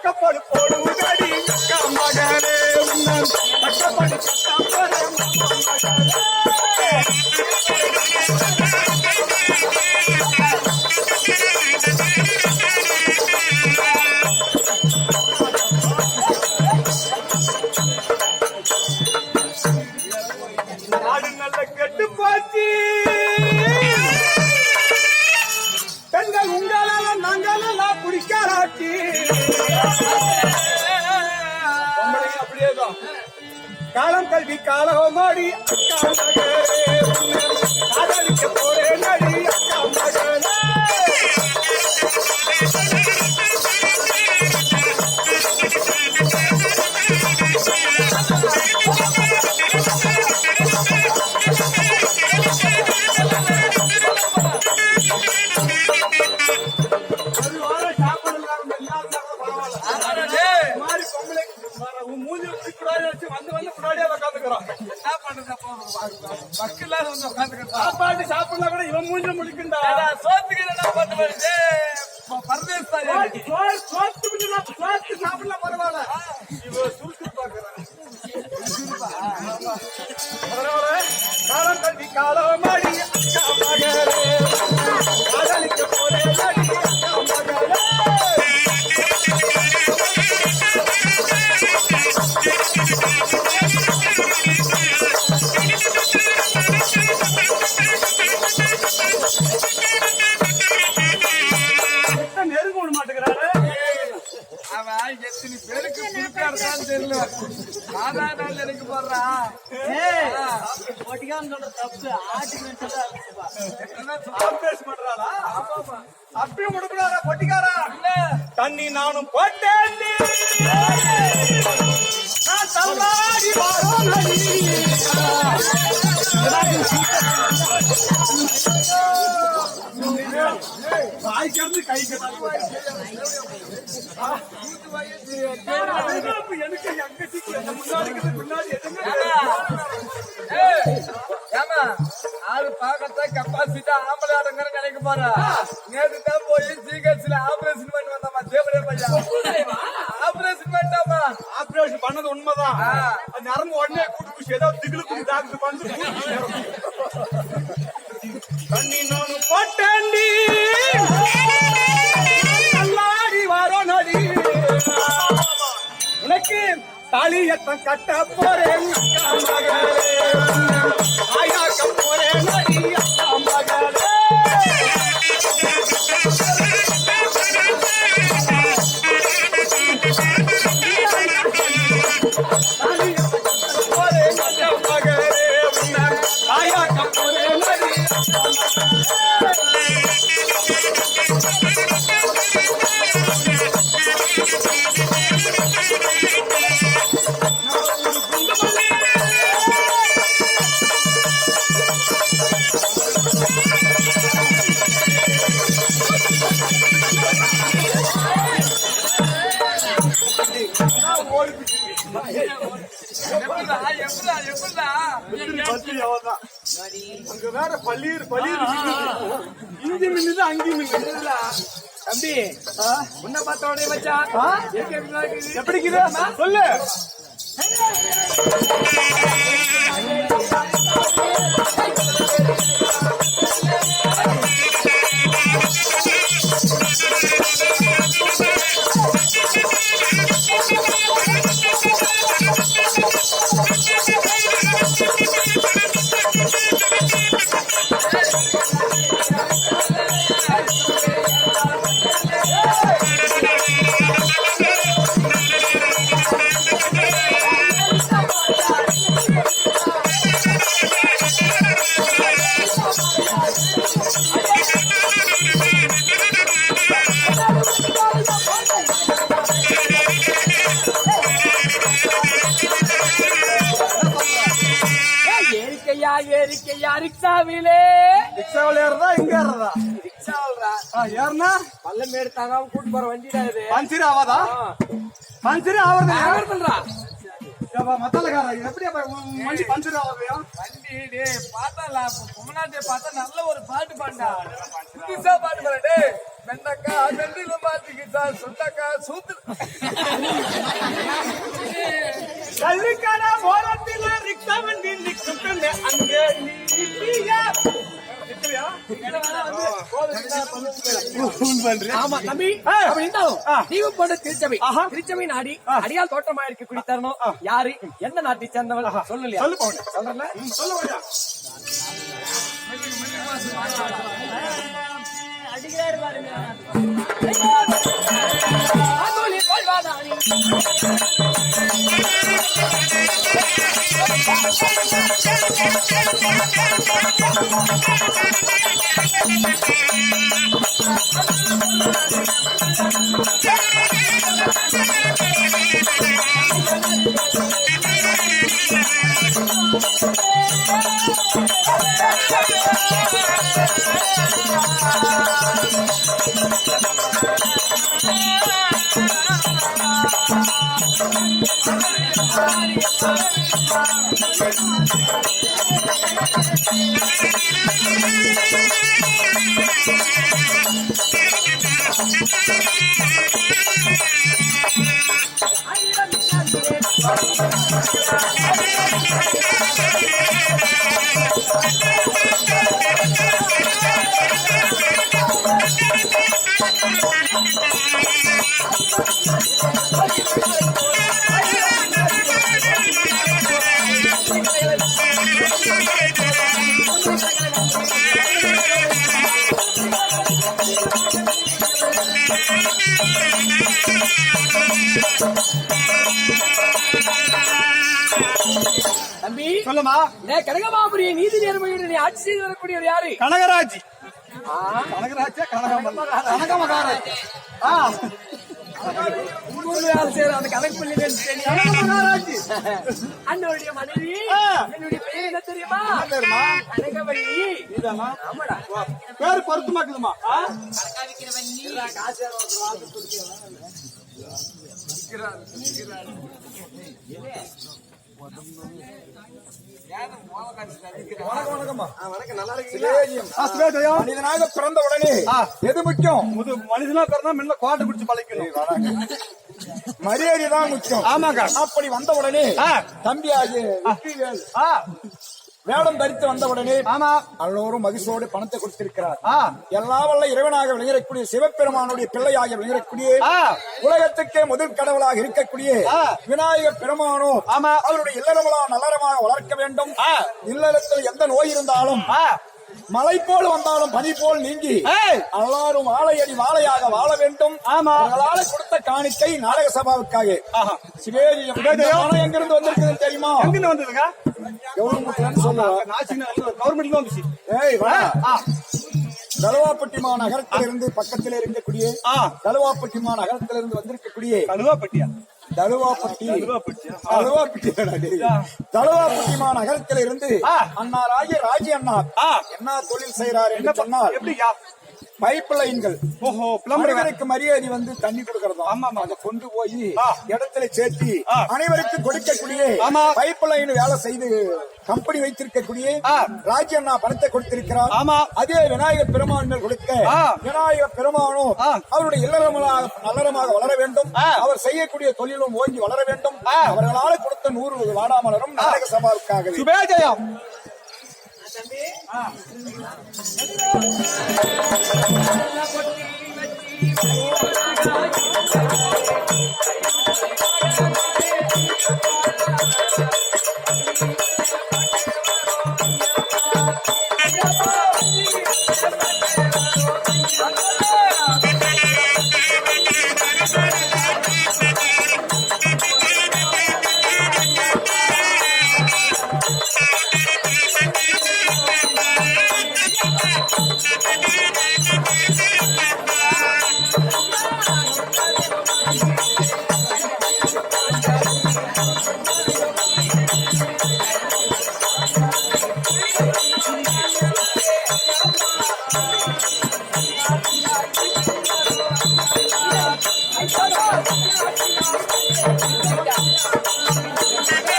கப்பல் போடுவதடி மகனே உன்னம் கப்பல் நாடு நல்ல கெட்டு போச்சு பெண்கள் உங்களால நாங்களெல்லாம் பிடிக்காராட்டி அப்படியேதான் காலம் கல்வி காலமாடி அக்கா மகளே காதலிக்க போறேன் நடி அக்கா மகளே சாப்பாடு சாப்பிடலாம் கூட இவன் மூஞ்சில முடிக்கின்றா சோத்துக்கு சோத்து சாப்பிடலாம் பரவாயில்ல இவ சுருக்கு பாக்குறான் காலம் கல்வி காலமாடி அக்கா மகளே காதலிக்க போறேன் நடி அக்கா மகளே நெருங்க விட மாட்டேங்கிறாரு அவன் எத்தனை பேருக்கு பிடிக்காதான் தெரியல ஆதான் எனக்கு போடுறா தப்பு ஆர்டிமெண்ட் பண்றாளா அப்பயும் முடிக்கிறாரா பொட்டிக்காரா தண்ணி நானும் போட்டேன் தள்ளாடி வாய்க்காந்து கை எனக்கு எங்க முன்னாடி ஏமா ஆளு பாக்கத்தான் கெப்பாசிட்டி ஆம்பளை ஆடுங்கிற நினைக்க போறா நேற்று தான் போய் ஜிஹெச்ல ஆபரேஷன் பண்ணி வந்தாமா தேவரே பையா ஆபரேஷன் பண்ணிட்டாமா ஆபரேஷன் பண்ணது உண்மைதான் நரம்பு உடனே கூட்டு ஏதோ திகிலுக்கு டாக்டர் வந்து தண்ணி நானும் போட்டேன்டி நல்லாடி வாரோ நடி உனக்கு தாலியத்தை கட்ட போறேன் அக்கா மகளே ஆயாக்க போறேன் நடி அக்கா மகளே அங்க வேற பள்ளீர் இஞ்சி மின்னுது அங்கி மின்னுது தம்பி உன்ன பார்த்த உடனே வச்சா எப்படி சொல்லு ஏறிக்கையா ரிக்ஷாவிலே ரிக்ஷாவில் ஏறதா இங்க ஏறதா ரிக்ஷாவில்ரா ஏறனா பள்ளமேடு தாங்காம கூட்டு போற வண்டிடா இது பஞ்சரி ஆவாதா பஞ்சரி ஆவறதா ஆவறதுல்ரா மத்தாலக்கார எப்படி வண்டி பஞ்சர் ஆகுறியா? வண்டி டேய் பார்த்தா பொம்மநாட்டிய பார்த்தா நல்ல ஒரு பாட்டு பாண்டா. புதுசா பாட்டு பாடு டேய். வெண்டக்கா வெண்டில மாத்திக்கிட்டா சுண்டக்கா சூத்து. கல்லுக்கான ஓரத்தில் ரிக்ஷா வண்டி நிற்கும் அங்கே நிற்கியா? ஆமா தம்பி, அப்படி இருந்தாலும் நீவு போன்ற திருச்சபை திருச்சபை நாடி அடியால் தோட்டமா இருக்க குடி தரணும். யாரு எந்த நாட்டை சேர்ந்தவன் சொல்லலையா? சொல்லு போங்க. சொல்றேன். சொல்லு போயா. அடிக்கிறாரு பாருங்க. ஆகோலி கொள்வாதானி. தம்பி சொல்லுமா. கனகமாபுரிய நீதி நேர்மையுடன் நீ ஆட்சி செய்து வரக்கூடியவர் யாரு? கனகராஜ். கனகராஜா கனகமகாராஜ். அந்த கணக்கு அண்ணனுடைய மனைவி என்னுடைய பெயர் என்ன தெரியுமா? கனகவல்லி. ஆமாடா. பேரு பொருத்தமாக்குதுமா. மனிதனாக பிறந்த உடனே எது முக்கியம்? மனிதனா பிறந்தா முன்ன கோட்டை குடிச்சு பழக்கணும். மரியாதை தான் முக்கியம். ஆமாங்க. அப்படி வந்த உடனே தம்பி வேடம் தரித்து வந்த உடனே ஆமா எல்லோரும் மகிழ்ச்சியோடு பணத்தை கொடுத்திருக்கிறார். எல்லா வல்ல இறைவனாக விளங்கக்கூடிய சிவபெருமானுடைய பிள்ளையாக விளங்கக்கூடிய உலகத்துக்கே முதல் கடவுளாக இருக்கக்கூடிய விநாயக பெருமானோ அவருடைய இல்லறமலா நல்லறமாக வளர்க்க வேண்டும். இல்லறத்தில் எந்த நோய் இருந்தாலும் மலை போல் வந்தாலும் பனி போல் நீங்கி எல்லாரும் வாழையடி வாழையாக வாழ வேண்டும். அவர்களால கொடுத்த காணிக்கை நாடக சபாவுக்காக. சிவேஜி எங்கிருந்து வந்திருக்குது தெரியுமா? எங்கிருந்து வந்ததுங்க? கவர்மெண்ட்ல வந்துச்சு. தலுவாப்பட்டி மாநகரத்திலிருந்து பக்கத்தில் இருக்கக்கூடிய தலுவாப்பட்டி மாநகரத்திலிருந்து வந்திருக்கக்கூடிய கழுவாப்பட்டியா? தலுவாப்பட்டி மாநகரத்தில் இருந்து அண்ணாராகிய ராஜி அண்ணா என்ன தொழில் செய்யறாரு என்று சொன்னால் எப்படியா? பைப் லைன்கள். ஓஹோ, பிளம்பருக்கு மரியாதை வந்து தண்ணி கொடுக்கறது. ஆமா, அதை கொண்டு போய் இடத்துல சேர்த்தி அனைவருக்கும் கொடுக்கக்கூடிய பைப் லைன் வேலை செய்து கம்பெனி வைத்திருக்கக்கூடிய ராஜி அண்ணா பணத்தை கொடுத்திருக்கிறார். அதே விநாயகர் பெருமான் கொடுக்க விநாயகர் பெருமானும் அவருடைய இல்லறமாக நல்லறமாக வளர வேண்டும். அவர் செய்யக்கூடிய தொழிலும் ஓங்கி வளர வேண்டும். அவர்களால் கொடுத்த 100 வாடாமலரும் நாடக சபாவுக்காக. சுபேஜயம். Thank you.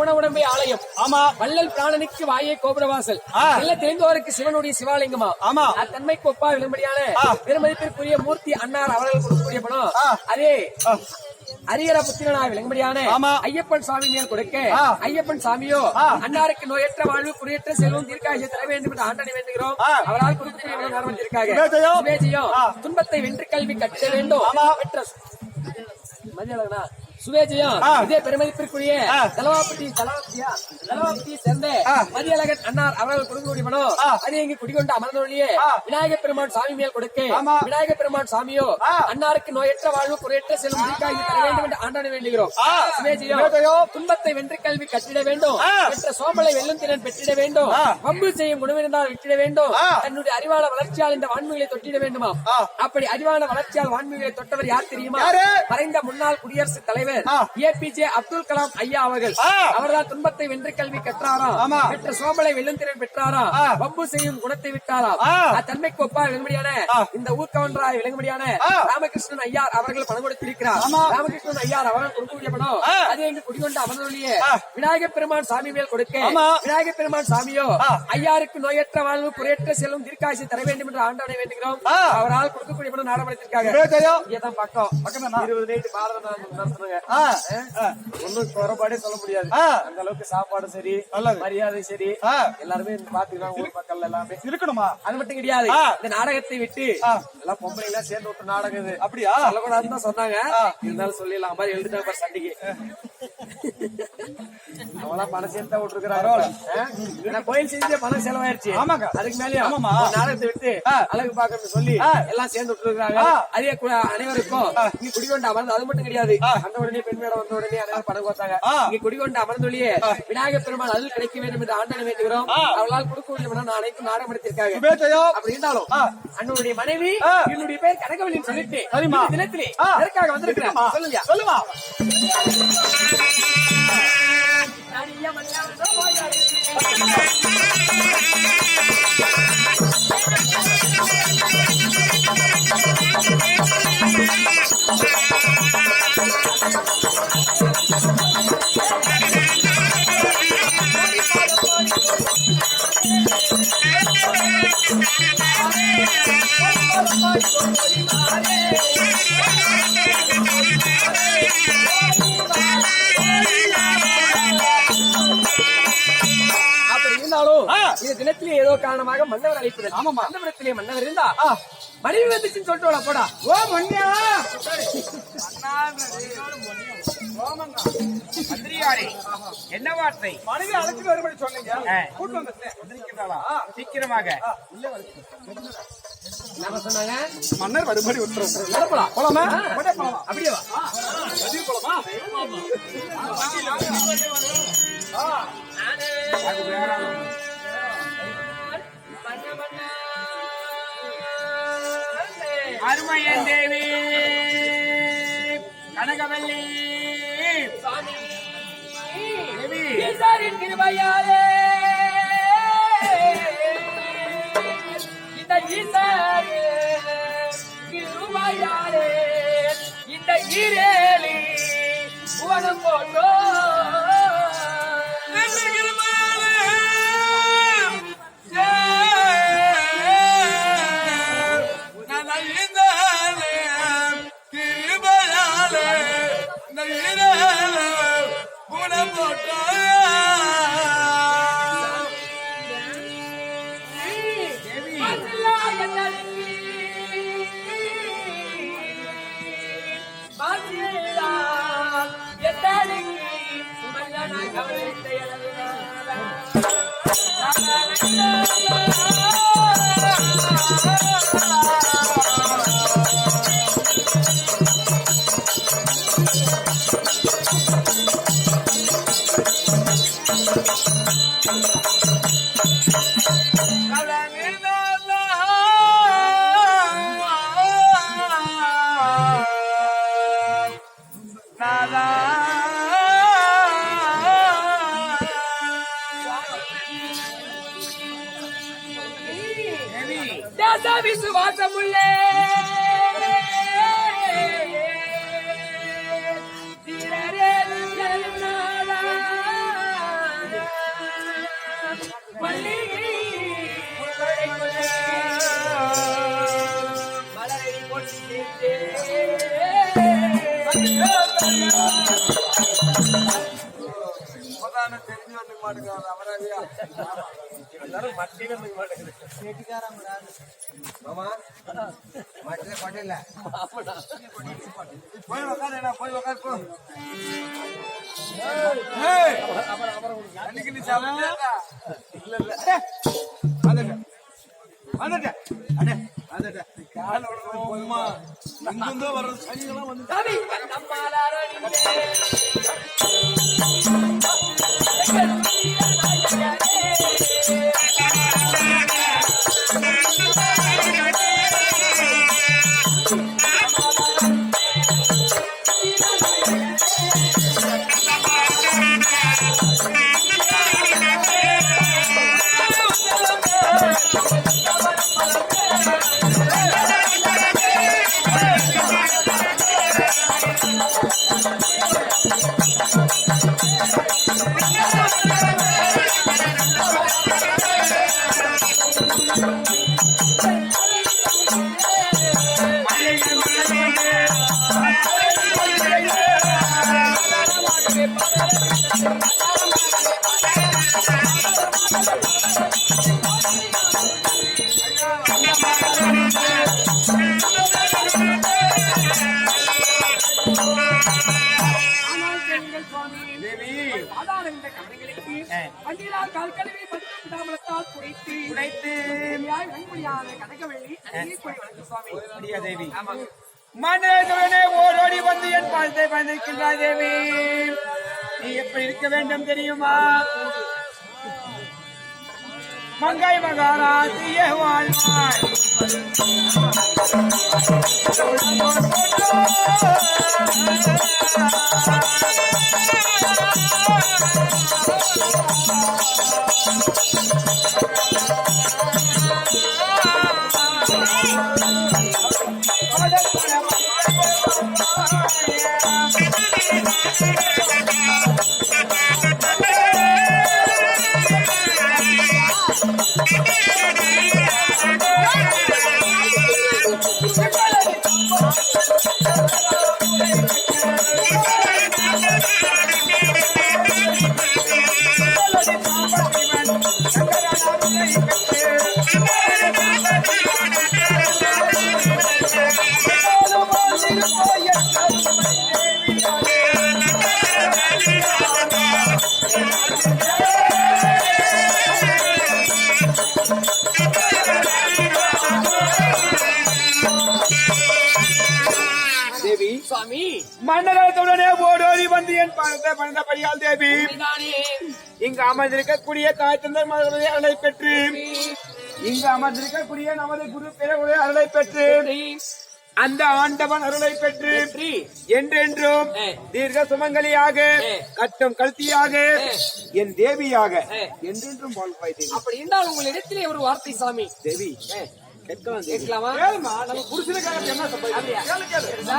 உணவுடம்பை ஆலயம். ஆமா. வள்ளல் பிராணனுக்கு வாயை கோபுரவாசல். நல்ல தெரிந்தோருக்கு சிவனுடைய சிவாலிங்கமா. ஆமா. தன்மைக்கு ஒப்பா விளம்படியான பெருமதிப்பிற்குரிய மூர்த்தி அன்னார் அவர்கள் கொடுக்கக்கூடிய பணம் அதே அரியர புத்திரனாய் விளங்கும்படியான ஐயப்பன் சுவாமி மேல் கொடுக்க ஐயப்பன் சாமியோ அன்னாருக்கு நோயற்ற வாழ்வு குறையற்ற செல்வம் தீர்க்காய தர வேண்டும் என்று ஆண்டனை வேண்டுகிறோம். அவரால் கொடுக்கக்கூடிய நடவடிக்கையாக துன்பத்தை வென்று கல்வி கட்டிட வேண்டும். மதியழகனா சுவேஜயம் இதே பெருமதிப்பிற்குரிய தலவாப்பட்டி சேர்ந்த மதியழகன் அன்னார் அவர்கள் கொடுக்கக்கூடிய மனம் அது இங்கு குடிகொண்டு அமர்ந்தொழியே விநாயகப் பெருமான் சாமி மேல் கொடுக்க விநாயகப் பெருமான் சாமியோ அன்னாருக்கு நோயற்ற வாழ்வு குறையற்ற செல்வம் தீர்க்காகி தர வேண்டும் என்று ஆண்டனை வேண்டுகிறோம். சுவேஜயம் துன்பத்தை வென்று கல்வி கட்டிட வேண்டும். பெற்ற சோம்பலை வெல்லும் திறன் பெற்றிட வேண்டும். வம்பு செய்யும் குணமிருந்தால் விட்டிட வேண்டும். தன்னுடைய அறிவான வளர்ச்சியால் இந்த வான்மைகளை தொட்டிட வேண்டுமா. அப்படி அறிவான வளர்ச்சியால் வான்மைகளை தொட்டவர் யார் தெரியுமா? மறைந்த முன்னாள் குடியரசுத் தலைவர் ஏபிஜே அப்துல் கலாம் ஐயா அவர்கள். அவர்தான் துன்பத்தை வென்று கல்வி கற்றாராம். பெற்ற சோம்பலை வெல்லும் திறன் பெற்றாராம். வம்பு செய்யும் குணத்தை விட்டாராம். தன்மைக்கு ஒப்பா விளங்கும்படியான இந்த ஊர்கவன்றாய் விளங்கும்படியான ராமகிருஷ்ணன் ஐயார் அவர்கள் பணம் கொடுத்திருக்கிறார். ராமகிருஷ்ணன் ஐயார் அவர்கள் கொடுக்கக்கூடிய பணம் அது எங்கு குடிகொண்டு அமர்ந்தொழியே விநாயகப் பெருமான் சாமி மேல் கொடுக்க விநாயகப் பெருமான் சாமியோ ஐயாருக்கு நோயற்ற வாழ்வு குறையற்ற செல்வம் தீர்க்காசி தர வேண்டும் என்று ஆண்டனை வேண்டுகிறோம். அவரால் கொடுக்கக்கூடிய பணம் நாடப்படுத்திருக்காங்க. பக்கம் 20 நைட்டு பாரத நடத்துறாங்க. ஒன்னும் குறைபாடே சொல்ல முடியாது. அந்த அளவுக்கு சாப்பாடு சரி மரியாதை சரி எல்லாருமே பாத்துக்கலாம். ஊர் மக்கள் எல்லாமே இருக்கணுமா? அது மட்டும் கிடையாது. இந்த நாடகத்தை விட்டு எல்லாம் பொம்பளை எல்லாம் சேர்ந்து விட்டு நாடகம் இது அப்படியா சொல்லக்கூடாதுன்னு தான் சொன்னாங்க. இருந்தாலும் சொல்லிடலாம் மாதிரி எழுதிட்டாங்க சண்டைக்கு. அவெல்லாம் பணம் சேர்த்து விட்டுருக்காரோ கோயில் செஞ்சு பணம் செலவாயிருச்சு. அதுக்கு மேலேயும் நாடகத்தை விட்டு அழகு பாக்கணும்னு சொல்லி எல்லாம் சேர்ந்து விட்டுருக்காங்க. அதே அனைவருக்கும் இங்க குடிகொண்டு அமர்ந்து அது மட்டும் கிடையாது. அந்த உடனே பெண்மேட வந்த உடனே அனைவரும் பணம் கொடுத்தாங்க. இங்க குடிகொண்டு அமர்ந்தொழியே விநாயகப் பெருமாள் அதில் கிடைக்க வேண்டும் என்று ஆண்டனை வேண்டுகிறோம். அவளால் கொடுக்க வேண்டும் அனைத்தும் நாடகம் எடுத்திருக்காங்க. அப்படி இருந்தாலும் அண்ணனுடைய மனைவி என்னுடைய பேர் கனகவல்லின்னு சொல்லிட்டு தினத்திலே எதற்காக வந்திருக்கிறேன் சொல்லுங்க. சொல்லுமா தினத்திலே ஏதோ காரணமாக மன்னவர் அழைப்பது. மன்னவரத்திலே மன்னவர் இருந்தா மனைவி வந்துச்சுன்னு சொல்லிட்டு போடா. ஓ மன்னியா என்ன வார்த்தை? மனைவி அழைச்சிட்டு வரும்படி சொன்னீங்க. கூட்டு வந்திருக்கிறாளா? சீக்கிரமாக என்ன சொன்னாங்க? மன்னர் வரும்படி உத்தரவு. போலாமா? அப்படியே போலாமா? அருமையன் தேவி கனகவல்லி சாமி தேவி கிருபையாலே இந்த ஈசாரே கிருபையாலே இந்த ஈரேலி புவனம் போட்டோ விசுவாசமுள்ளே மாட்டேங்கிறான் அவராதியா எல்லாரும் மட்டியே இருக்க மாட்டேங்குது. மாமா மட்டில கொட்டையில போய் உட்காரு போய் உட்காரு போ அன்னைக்கு நீ சாப்பிட்டா இல்ல இல்ல போதுமா இங்கிருந்தோ வர்ற சனிகளாம் வந்து சாமி நம்மாலாரோ வண்டியிலால் கால் கழுவி பட்டாமலத்தால் குடைத்து கனகவெள்ளி சுவாமி தேவி மன்னே ஓடோடி வந்து என் பாதத்தை பதிக்கின்றாய் தேவி நீ எப்படி இருக்க வேண்டும் தெரியுமா மங்கை மகாராஜியே வாழ்வாய் தேவி சுவாமி மன்னரத்துடனே ஓடோடி வந்து என் பாதத்தை பணிந்த பையால் தேவி இங்கு அமர்ந்திருக்கக்கூடிய தாய் தந்தை மகளுடைய அருளை பெற்று இங்கு அமர்ந்திருக்கக்கூடிய நமது குரு பிறகுடைய அருளை பெற்று அந்த ஆண்டவன் அருளை பெற்று என்றென்றும் தீர்க்க சுமங்கலியாக கட்டம் கல்த்தியாக என் தேவியாக என்றென்றும் வாழ்வாய் தேவி. அப்படி என்றால் உங்களிடத்திலே ஒரு வார்த்தை சாமி. தேவி கேட்கலாமா? நம்ம புருஷனுக்காக என்ன அப்படியா?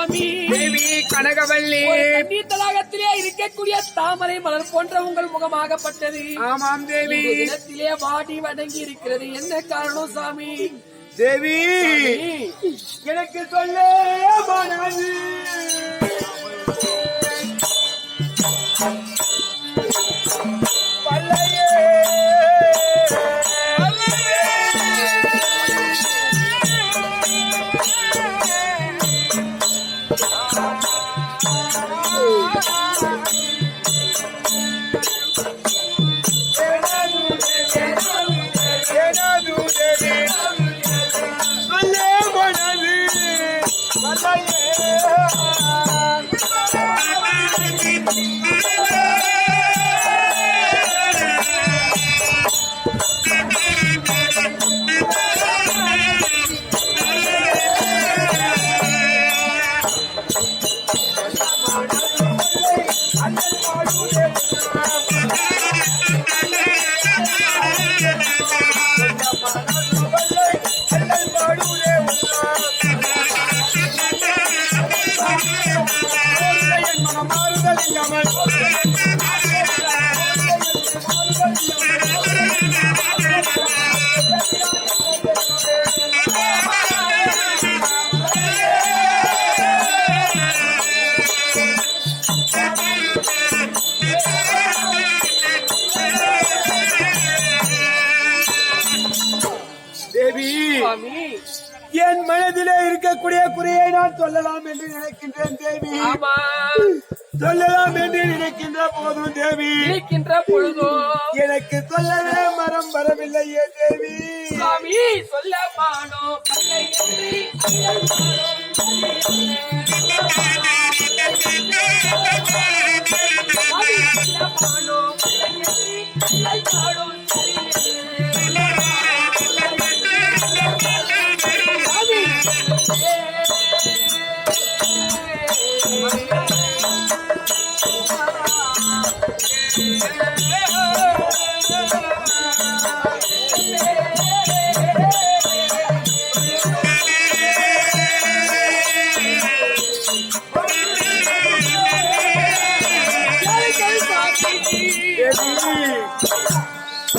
சாமி தேவி கனகவல்லி. தண்ணீர் தடாகத்திலே இருக்கக்கூடிய தாமரை மலர் போன்ற உங்கள் முகமாகப்பட்டது ஆமாம் தேவி. இந்த தினத்திலே வாடி வணங்கி இருக்கிறது. என்ன காரணம் சாமி? தேவி எனக்கு சொல்ல மனது. பல்லையே சுவாமி என் மனதிலே இருக்கக்கூடிய குறையை நான் சொல்லலாம் என்று நினைக்கின்றேன் தேவி. ஆமா சொல்லலாம் என்று நினைக்கின்ற போதும் தேவி இருக்கின்ற பொழுதோ எனக்கு சொல்லவே மரம் வரவில்லையே தேவி. சுவாமி சொல்ல மானோ பல்லை என்று அயல் மானோ பல்லை என்று அயல் பாடும்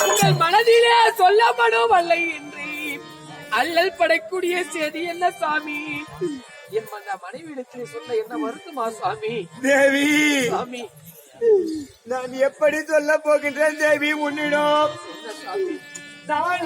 உங்கள் மனதிலே சொல்லப்படும் அல்ல என்று அல்லல் படக்கூடிய செய்தி என்ன சாமி? என் மனைவியிடத்திலே சொல்ல என்ன வருத்தமா சாமி? தேவி சாமி நான் எப்படி சொல்ல போகின்றேன் தேவி உன்னிடம்? என்ன சாமி? நான்